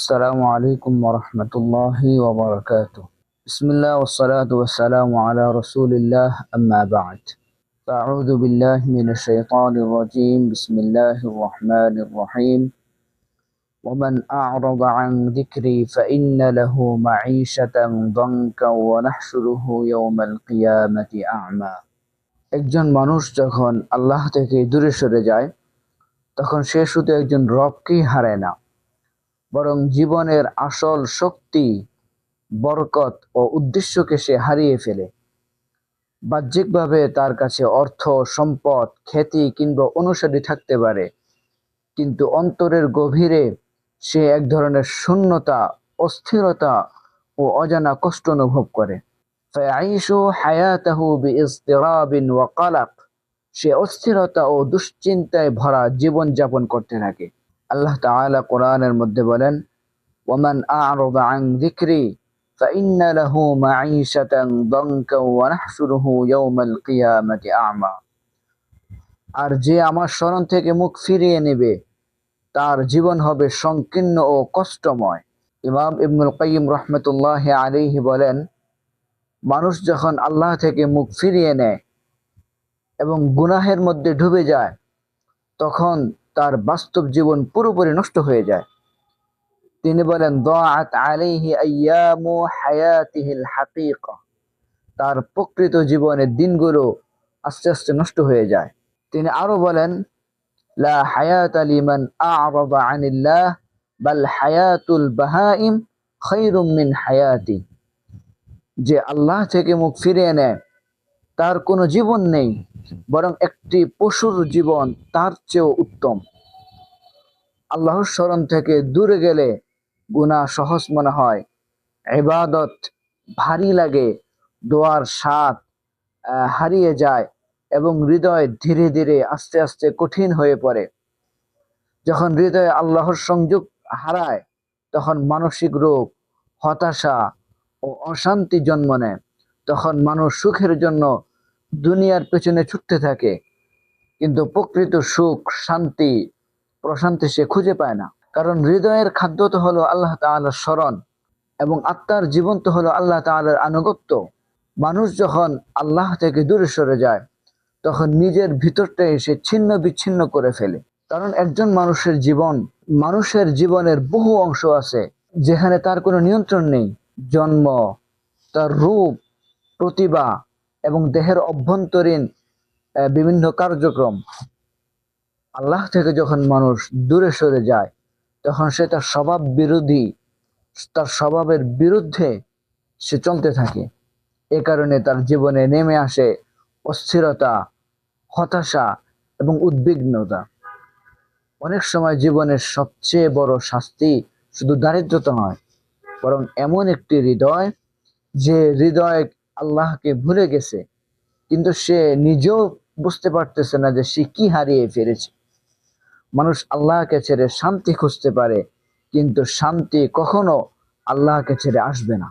السلام عليكم ورحمة الله وبركاته. بسم الله والصلاة والسلام على رسول الله أما بعد. فأعوذ بالله من الشيطان الرجيم. بسم الله الرحمن الرحيم. ومن أعرض عن ذكري فإن له معيشة ضنكا ونحشره يوم القيامة أعمى. একজন মানুষ যখন আল্লাহ থেকে দূরে সরে যায় তখন সে শুধু একজন রবকেই হারায় না, বরং জীবনের আসল শক্তি, বরকত ও উদ্দেশ্যকে সে হারিয়ে ফেলে। বাহ্যিকভাবে তার কাছে অর্থ, সম্পদ, খ্যাতি কিংবা অনুসারী থাকতে পারে, কিন্তু অন্তরের গভীরে সে এক ধরনের শূন্যতা, অস্থিরতা ও অজানা কষ্ট অনুভব করে। ফায়াইশু হায়াতাহু বিইজতিরাবিন ওয়া কালাক। সে অস্থিরতা ও দুশ্চিন্তায় ভরা জীবন যাপন করতে থাকে। আল্লাহ তাআলা কোরআনের মধ্যে বলেন, ওয়ামান আ'রাদা আন যিকরি ফাইন্না লাহু মাঈশাতান দানকা ওয়া নাহশুরুহু ইয়াওমাল কিয়ামাতি আ'মা। আর যে আমার স্মরণ থেকে মুখ ফিরিয়ে নেবে তার জীবন হবে সংকীর্ণ ও কষ্টময়। ইমাম ইবনুল কাইয়্যিম রাহমাতুল্লাহি আলাইহি বলেন, মানুষ যখন আল্লাহ থেকে মুখ ফিরিয়ে নেয় এবং গুনাহের মধ্যে ডুবে যায় তখন তার বাস্তব জীবন পুরোপুরি নষ্ট হয়ে যায়। তিনি বলেন, দাআত আলাইহি আইয়ামু হায়াতিহিল হাকীকা। তার প্রকৃত জীবনের দিনগুলো আস্তে আস্তে নষ্ট হয়ে যায়। তিনি আরো বলেন, লা হায়াতা লিমান আ'রাদা আনিল্লাহ বাল হায়াতুল বাহাইম খায়রুম মিন হায়াতি। যে আল্লাহ থেকে মুখ ফিরিয়ে নেয় তার কোনো জীবন নেই, বরং একটি পশুর জীবন তার চেয়েও উত্তম। আল্লাহর স্মরণ থেকে দূরে গেলে গুনাহ সহজ মনে হয়, ইবাদত ভারী লাগে, দোয়ার স্বাদ হারিয়ে যায় এবং হৃদয় ধীরে ধীরে আস্তে আস্তে কঠিন হয়ে পড়ে। যখন হৃদয়ে আল্লাহর সংযোগ হারায় তখন মানসিক রোগ, হতাশা ও অশান্তি জন্ম নেয়। তখন মানুষ সুখের জন্য দুনিয়ার পেছনে ছুটতে থাকে, কিন্তু প্রকৃত সুখ, শান্তি, প্রশান্তি সে খুঁজে পায় না। কারণ হৃদয়ের খাদ্য তো হলো আল্লাহ তাআলার স্মরণ এবং আত্মার জীবন তো হলো আল্লাহ তাআলার আনুগত্য। মানুষ যখন আল্লাহ থেকে দূরে সরে যায় তখন নিজের ভিতরটাই সে ছিন্ন বিচ্ছিন্ন করে ফেলে। কারণ একজন মানুষের জীবনের বহু অংশ আছে যেখানে তার কোনো নিয়ন্ত্রণ নেই। জন্ম, তার রূপ, প্রতিভা এবং দেহের অভ্যন্তরীণ বিভিন্ন কার্যক্রম। আল্লাহ থেকে যখন মানুষ দূরে সরে যায় তখন সে তার স্বভাবের বিরুদ্ধে সে চলতে থাকে। এ কারণে তার জীবনে নেমে আসে অস্থিরতা, হতাশা এবং উদ্বিগ্নতা। অনেক সময় জীবনের সবচেয়ে বড় শাস্তি শুধু দারিদ্রতা নয়, বরং এমন একটি হৃদয় যে হৃদয় আল্লাহকে ভুলে গেছে, কিন্তু সে নিজেও বুঝতে পারতেছে না যে সে কি হারিয়ে ফেলেছে। মানুষ আল্লাহকে ছেড়ে শান্তি খুঁজতে পারে, কিন্তু শান্তি কখনো আল্লাহকে ছেড়ে আসবে না।